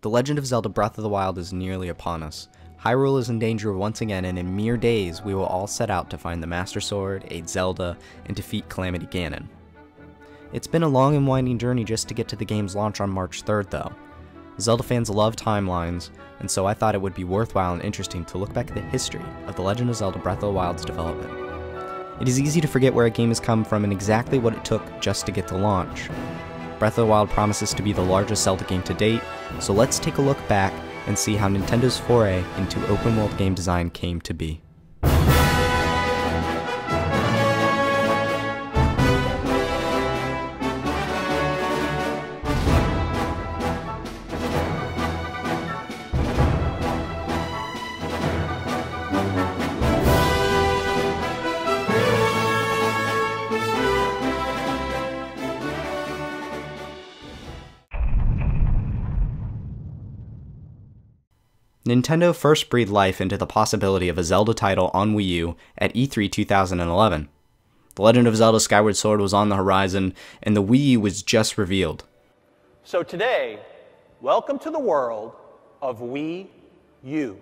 The Legend of Zelda Breath of the Wild is nearly upon us. Hyrule is in danger once again, and in mere days we will all set out to find the Master Sword, aid Zelda, and defeat Calamity Ganon. It's been a long and winding journey just to get to the game's launch on March 3rd though. Zelda fans love timelines, and so I thought it would be worthwhile and interesting to look back at the history of The Legend of Zelda Breath of the Wild's development. It is easy to forget where a game has come from and exactly what it took just to get to launch. Breath of the Wild promises to be the largest Zelda game to date, so let's take a look back and see how Nintendo's foray into open-world game design came to be. Nintendo first breathed life into the possibility of a Zelda title on Wii U at E3 2011. The Legend of Zelda Skyward Sword was on the horizon, and the Wii U was just revealed. So today, welcome to the world of Wii U.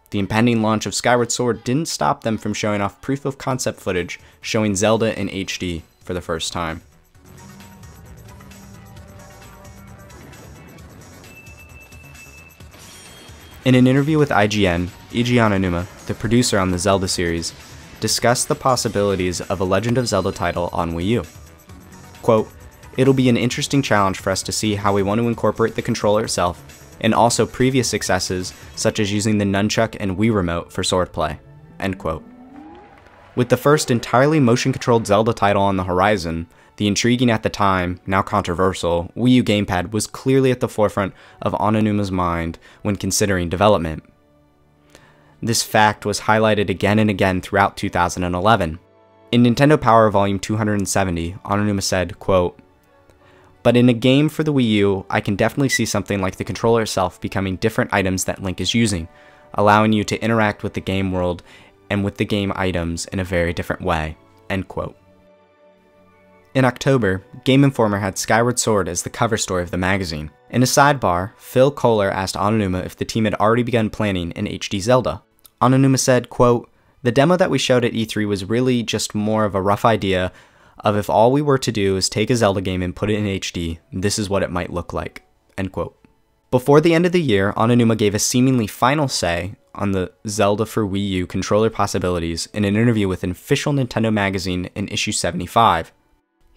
The impending launch of Skyward Sword didn't stop them from showing off proof of concept footage showing Zelda in HD for the first time. In an interview with IGN, Eiji Aonuma, the producer on the Zelda series, discussed the possibilities of a Legend of Zelda title on Wii U. Quote, "It'll be an interesting challenge for us to see how we want to incorporate the controller itself, and also previous successes such as using the nunchuck and Wii Remote for swordplay." End quote. With the first entirely motion-controlled Zelda title on the horizon, the intriguing at the time, now controversial, Wii U gamepad was clearly at the forefront of Aonuma's mind when considering development. This fact was highlighted again and again throughout 2011. In Nintendo Power Volume 270, Aonuma said, quote, "But in a game for the Wii U, I can definitely see something like the controller itself becoming different items that Link is using, allowing you to interact with the game world and with the game items in a very different way." End quote. In October, Game Informer had Skyward Sword as the cover story of the magazine. In a sidebar, Phil Kohler asked Aonuma if the team had already begun planning an HD Zelda. Aonuma said, quote, "The demo that we showed at E3 was really just more of a rough idea of if all we were to do is take a Zelda game and put it in HD, this is what it might look like." End quote. Before the end of the year, Aonuma gave a seemingly final say on the Zelda for Wii U controller possibilities in an interview with an official Nintendo magazine in issue 75.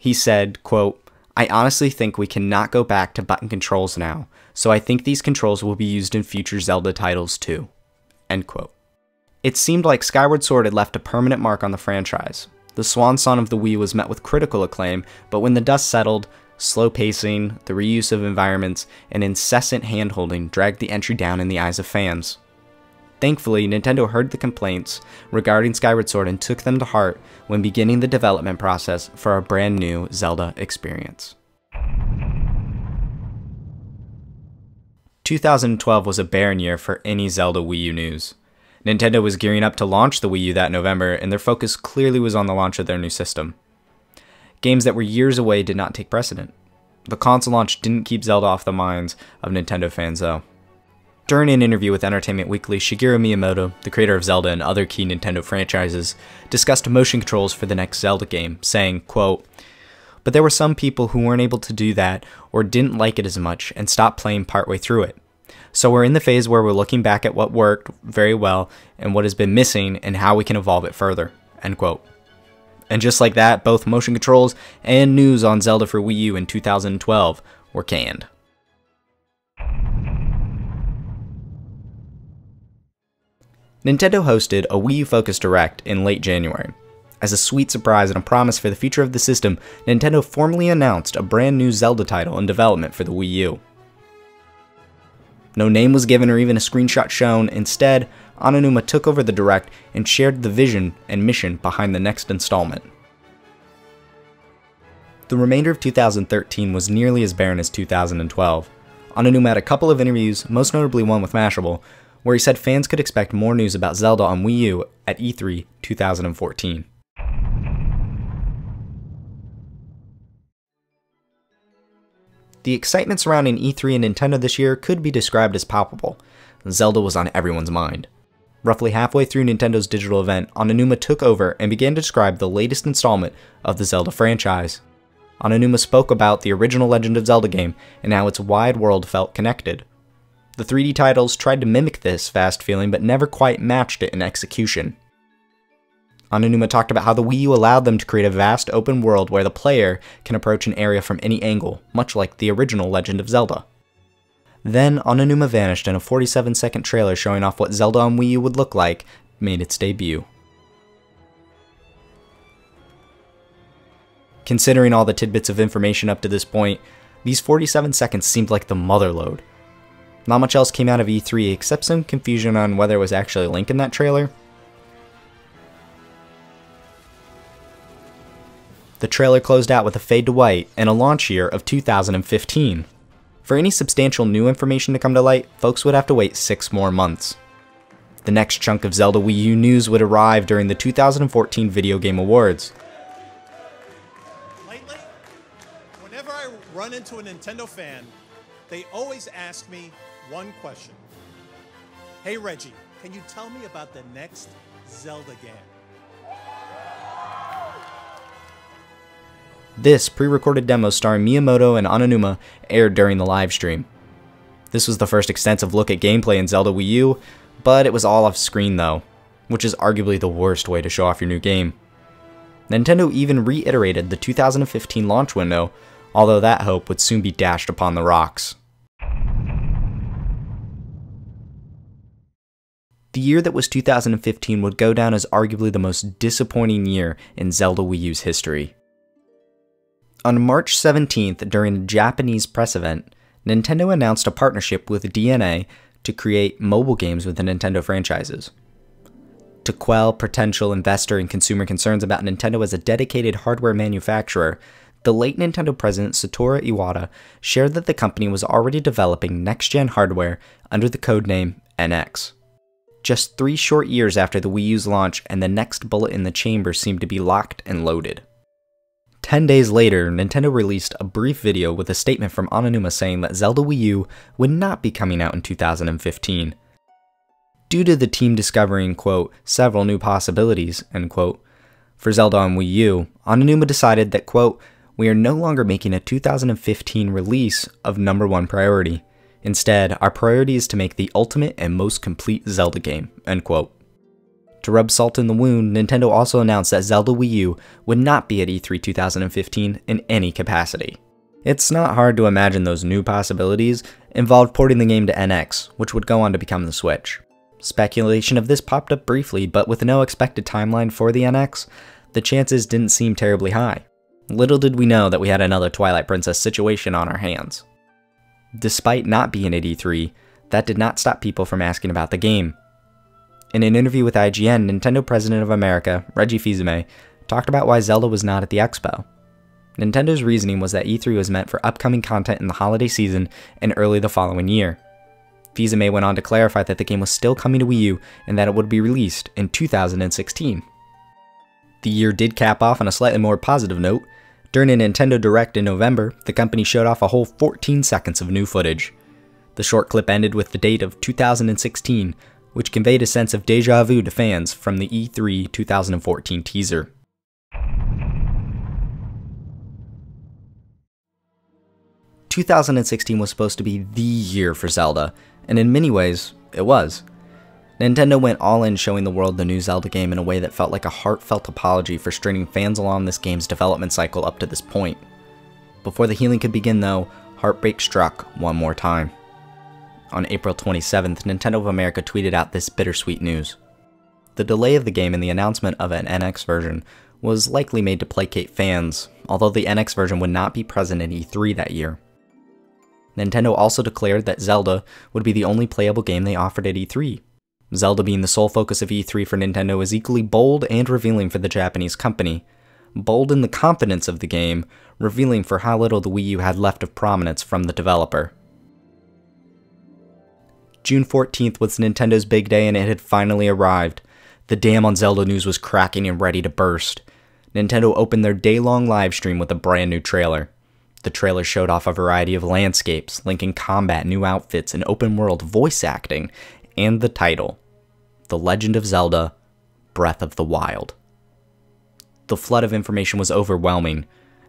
He said, quote, "I honestly think we cannot go back to button controls now, so I think these controls will be used in future Zelda titles too." End quote. It seemed like Skyward Sword had left a permanent mark on the franchise. The swan song of the Wii was met with critical acclaim, but when the dust settled, slow pacing, the reuse of environments, and incessant hand-holding dragged the entry down in the eyes of fans. Thankfully, Nintendo heard the complaints regarding Skyward Sword and took them to heart when beginning the development process for a brand new Zelda experience. 2012 was a barren year for any Zelda Wii U news. Nintendo was gearing up to launch the Wii U that November, and their focus clearly was on the launch of their new system. Games that were years away did not take precedent. The console launch didn't keep Zelda off the minds of Nintendo fans though. During an interview with Entertainment Weekly, Shigeru Miyamoto, the creator of Zelda and other key Nintendo franchises, discussed motion controls for the next Zelda game, saying, quote, "But there were some people who weren't able to do that or didn't like it as much and stopped playing partway through it. So we're in the phase where we're looking back at what worked very well and what has been missing and how we can evolve it further." End quote. And just like that, both motion controls and news on Zelda for Wii U in 2012 were canned. Nintendo hosted a Wii U-focused Direct in late January. As a sweet surprise and a promise for the future of the system, Nintendo formally announced a brand new Zelda title in development for the Wii U. No name was given or even a screenshot shown. Instead, Aonuma took over the Direct and shared the vision and mission behind the next installment. The remainder of 2013 was nearly as barren as 2012. Aonuma had a couple of interviews, most notably one with Mashable, where he said fans could expect more news about Zelda on Wii U at E3 2014. The excitement surrounding E3 and Nintendo this year could be described as palpable. Zelda was on everyone's mind. Roughly halfway through Nintendo's digital event, Ononuma took over and began to describe the latest installment of the Zelda franchise. Ononuma spoke about the original Legend of Zelda game and how its wide world felt connected. The 3D titles tried to mimic this fast feeling but never quite matched it in execution. Ononuma talked about how the Wii U allowed them to create a vast open world where the player can approach an area from any angle, much like the original Legend of Zelda. Then, Ononuma vanished and a 47-second trailer showing off what Zelda on Wii U would look like made its debut. Considering all the tidbits of information up to this point, these 47 seconds seemed like the motherlode. Not much else came out of E3 except some confusion on whether it was actually Link in that trailer. The trailer closed out with a fade to white and a launch year of 2015. For any substantial new information to come to light, folks would have to wait 6 more months. The next chunk of Zelda Wii U news would arrive during the 2014 Video Game Awards. Lately, whenever I run into a Nintendo fan, they always ask me one question. Hey Reggie, can you tell me about the next Zelda game? This pre-recorded demo starring Miyamoto and Ononuma aired during the live stream. This was the first extensive look at gameplay in Zelda Wii U, but it was all off screen though, which is arguably the worst way to show off your new game. Nintendo even reiterated the 2015 launch window, although that hope would soon be dashed upon the rocks. The year that was 2015 would go down as arguably the most disappointing year in Zelda Wii U's history. On March 17th, during a Japanese press event, Nintendo announced a partnership with DNA to create mobile games with the Nintendo franchises. To quell potential investor and consumer concerns about Nintendo as a dedicated hardware manufacturer, the late Nintendo president Satoru Iwata shared that the company was already developing next-gen hardware under the codename NX. Just 3 short years after the Wii U's launch, and the next bullet in the chamber seemed to be locked and loaded. 10 days later, Nintendo released a brief video with a statement from Ononuma saying that Zelda Wii U would not be coming out in 2015. Due to the team discovering, quote, several new possibilities, end quote, for Zelda on Wii U, Ononuma decided that, quote, we are no longer making a 2015 release of number 1 priority. Instead, our priority is to make the ultimate and most complete Zelda game, end quote. To rub salt in the wound, Nintendo also announced that Zelda Wii U would not be at E3 2015 in any capacity. It's not hard to imagine those new possibilities involved porting the game to NX, which would go on to become the Switch. Speculation of this popped up briefly, but with no expected timeline for the NX, the chances didn't seem terribly high. Little did we know that we had another Twilight Princess situation on our hands. Despite not being at E3, that did not stop people from asking about the game. In an interview with IGN, Nintendo President of America, Reggie Fils-Aimé, talked about why Zelda was not at the expo. Nintendo's reasoning was that E3 was meant for upcoming content in the holiday season and early the following year. Fils-Aimé went on to clarify that the game was still coming to Wii U and that it would be released in 2016. The year did cap off on a slightly more positive note. During a Nintendo Direct in November, the company showed off a whole 14 seconds of new footage. The short clip ended with the date of 2016, which conveyed a sense of deja vu to fans from the E3 2014 teaser. "2016 was supposed to be the year for Zelda, and in many ways, it was. Nintendo went all in showing the world the new Zelda game in a way that felt like a heartfelt apology for stringing fans along this game's development cycle up to this point. Before the healing could begin though, heartbreak struck one more time. On April 27th, Nintendo of America tweeted out this bittersweet news. The delay of the game and the announcement of an NX version was likely made to placate fans, although the NX version would not be present in E3 that year. Nintendo also declared that Zelda would be the only playable game they offered at E3. Zelda being the sole focus of E3 for Nintendo is equally bold and revealing for the Japanese company. Bold in the confidence of the game, revealing for how little the Wii U had left of prominence from the developer. June 14th was Nintendo's big day and it had finally arrived. The dam on Zelda news was cracking and ready to burst. Nintendo opened their day-long live stream with a brand new trailer. The trailer showed off a variety of landscapes, linking combat, new outfits, and open-world voice acting, and the title, The Legend of Zelda: Breath of the Wild. The flood of information was overwhelming.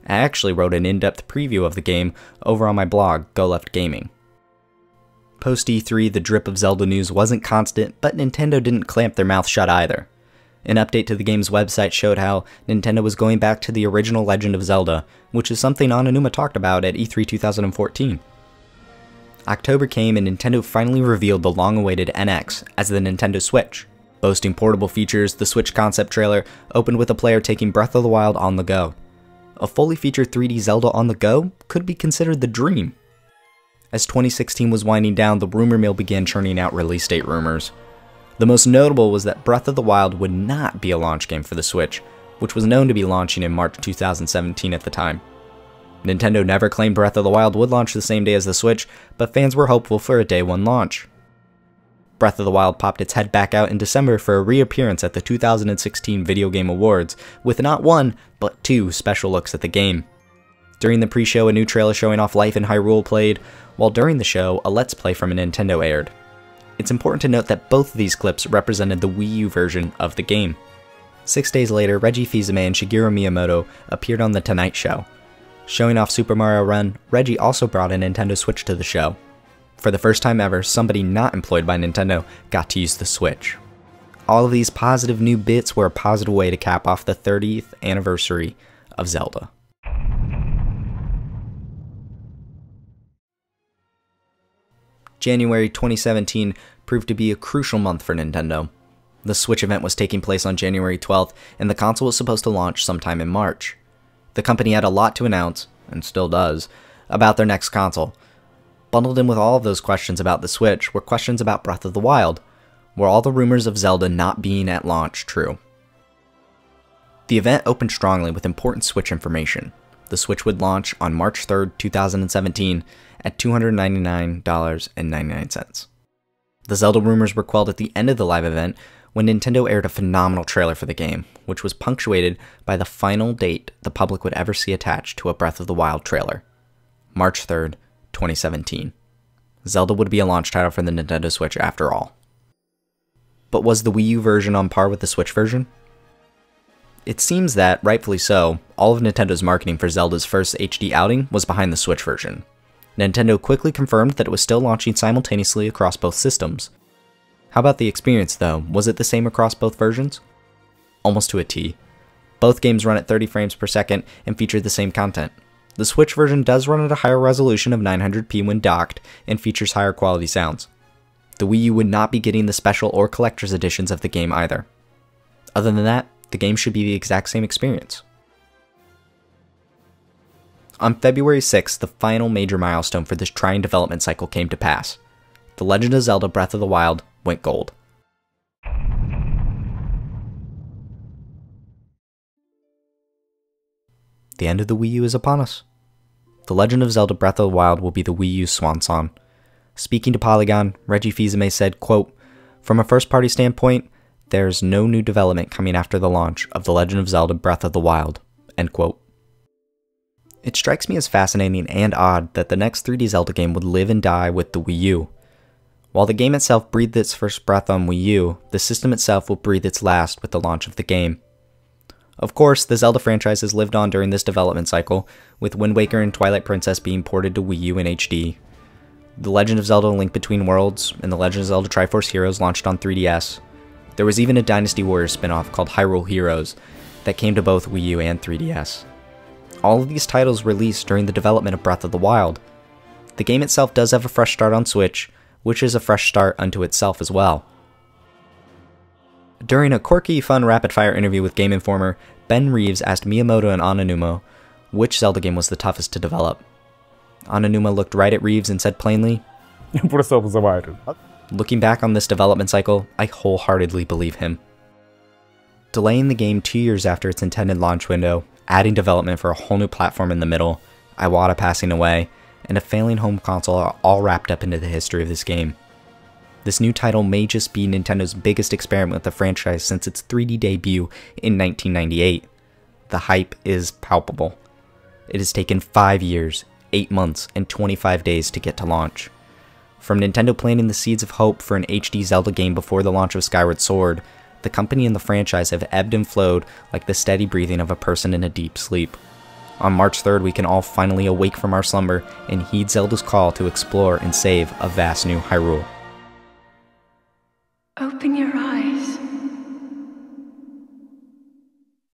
I actually wrote an in-depth preview of the game over on my blog, Go Left Gaming. Post E3, the drip of Zelda news wasn't constant, but Nintendo didn't clamp their mouth shut either. An update to the game's website showed how Nintendo was going back to the original Legend of Zelda, which is something Aonuma talked about at E3 2014. October came and Nintendo finally revealed the long-awaited NX as the Nintendo Switch. Boasting portable features, the Switch concept trailer opened with a player taking Breath of the Wild on the go. A fully featured 3D Zelda on the go could be considered the dream. As 2016 was winding down, the rumor mill began churning out release date rumors. The most notable was that Breath of the Wild would not be a launch game for the Switch, which was known to be launching in March 2017 at the time. Nintendo never claimed Breath of the Wild would launch the same day as the Switch, but fans were hopeful for a day one launch. Breath of the Wild popped its head back out in December for a reappearance at the 2016 Video Game Awards, with not one, but two special looks at the game. During the pre-show, a new trailer showing off life in Hyrule played, while during the show, a Let's Play from a Nintendo aired. It's important to note that both of these clips represented the Wii U version of the game. 6 days later, Reggie Fils-Aimé and Shigeru Miyamoto appeared on The Tonight Show. Showing off Super Mario Run, Reggie also brought a Nintendo Switch to the show. For the first time ever, somebody not employed by Nintendo got to use the Switch. All of these positive new bits were a positive way to cap off the 30th anniversary of Zelda. January 2017 proved to be a crucial month for Nintendo. The Switch event was taking place on January 12th, and the console was supposed to launch sometime in March. The company had a lot to announce, and still does, about their next console. Bundled in with all of those questions about the Switch were questions about Breath of the Wild. Were all the rumors of Zelda not being at launch true? The event opened strongly with important Switch information. The Switch would launch on March 3rd, 2017 at $299.99. The Zelda rumors were quelled at the end of the live event when Nintendo aired a phenomenal trailer for the game, which was punctuated by the final date the public would ever see attached to a Breath of the Wild trailer, March 3rd, 2017. Zelda would be a launch title for the Nintendo Switch after all. But was the Wii U version on par with the Switch version? It seems that, rightfully so, all of Nintendo's marketing for Zelda's first HD outing was behind the Switch version. Nintendo quickly confirmed that it was still launching simultaneously across both systems. How about the experience though? Was it the same across both versions? Almost to a T. Both games run at 30 frames per second and feature the same content. The Switch version does run at a higher resolution of 900p when docked and features higher quality sounds. The Wii U would not be getting the special or collector's editions of the game either. Other than that, the game should be the exact same experience. On February 6th, the final major milestone for this trying development cycle came to pass. The Legend of Zelda: Breath of the Wild went gold. The end of the Wii U is upon us. The Legend of Zelda: Breath of the Wild will be the Wii U's swan song. Speaking to Polygon, Reggie Fils-Aimé said, quote, "From a first-party standpoint, there's no new development coming after the launch of The Legend of Zelda: Breath of the Wild," end quote. It strikes me as fascinating and odd that the next 3D Zelda game would live and die with the Wii U. While the game itself breathed its first breath on Wii U, the system itself will breathe its last with the launch of the game. Of course, the Zelda franchise has lived on during this development cycle, with Wind Waker and Twilight Princess being ported to Wii U in HD. The Legend of Zelda: Link Between Worlds and The Legend of Zelda Triforce Heroes launched on 3DS. There was even a Dynasty Warriors spin-off called Hyrule Heroes that came to both Wii U and 3DS. All of these titles released during the development of Breath of the Wild. The game itself does have a fresh start on Switch, which is a fresh start unto itself as well. During a quirky, fun rapid-fire interview with Game Informer, Ben Reeves asked Miyamoto and Aonuma which Zelda game was the toughest to develop. Aonuma looked right at Reeves and said plainly, Breath of the Wild. Looking back on this development cycle, I wholeheartedly believe him. Delaying the game 2 years after its intended launch window, adding development for a whole new platform in the middle, Iwata passing away, and a failing home console are all wrapped up into the history of this game. This new title may just be Nintendo's biggest experiment with the franchise since its 3D debut in 1998. The hype is palpable. It has taken 5 years, 8 months, and 25 days to get to launch. From Nintendo planting the seeds of hope for an HD Zelda game before the launch of Skyward Sword, the company and the franchise have ebbed and flowed like the steady breathing of a person in a deep sleep. On March 3rd, we can all finally awake from our slumber and heed Zelda's call to explore and save a vast new Hyrule. Open your eyes.